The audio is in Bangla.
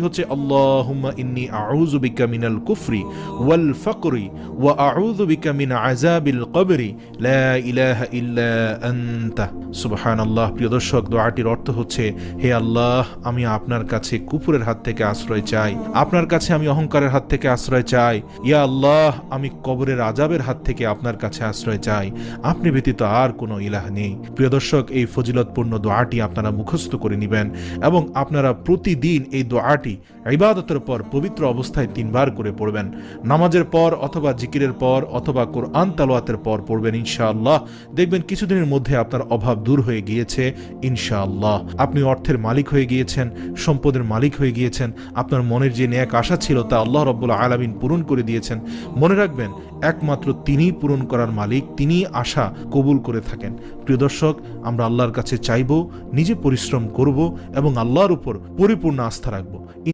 হচ্ছে আল্লাহুম্মা ইন্নী আউযু বিকা মিনাল কুফরি ওয়াল ফাকরি ওয়া আউযু বিকা মিন আযাবিল কবরি লা ইলাহা ইল্লা আনতা সুবহানাল্লাহ। প্রিয় দর্শক, দোয়াটির অর্থ হচ্ছে, হে আল্লাহ, আমি আপনার কাছে কুফরের হাত থেকে আশ্রয় চাই, আপনার কাছে আমি অহংকারের হাত থেকে আশ্রয় চাই। ইয়া আল্লাহ, আমি কবরের আযাবের হাত থেকে আপনার কাছে আশ্রয় চাই, আপনি ব্যতীত আর কোনো ইলাহ নেই। প্রিয় দর্শক, এই ফজিলতপূর্ণ দোয়াটি আপনারা মুখস্থ করে নেবেন এবং আপনারা প্রতিদিন এই দোয়াটি ইবাদতের পর পবিত্র অবস্থায় 3 বার করে পড়বেন। নামাজের পর অথবা জিকিরের পর অথবা কোরআন তেলাওয়াতের পর পড়বেন। ইনশাআল্লাহ দেখবেন কিছুদিনের মধ্যে আপনার অভাব দূর হয়ে গিয়েছে। ইনশাআল্লাহ আপনি অর্থের মালিক হয়ে গিয়েছেন, সম্পদের মালিক হয়ে গিয়েছেন, আপনার মনের যে নেক আশা ছিল তা আল্লাহ রাব্বুল আলামিন পূরণ করে দিয়েছেন। মনে রাখবেন, একমাত্র তিনিই পূরণ করার মালিক, তিনিই আশা কবুল করে থাকেন। প্রিয় দর্শক, আমরা আল্লাহর কাছে চাইব, নিজে পরিশ্রম করব এবং আল্লাহর উপর পরিপূর্ণ আস্থা রাখব।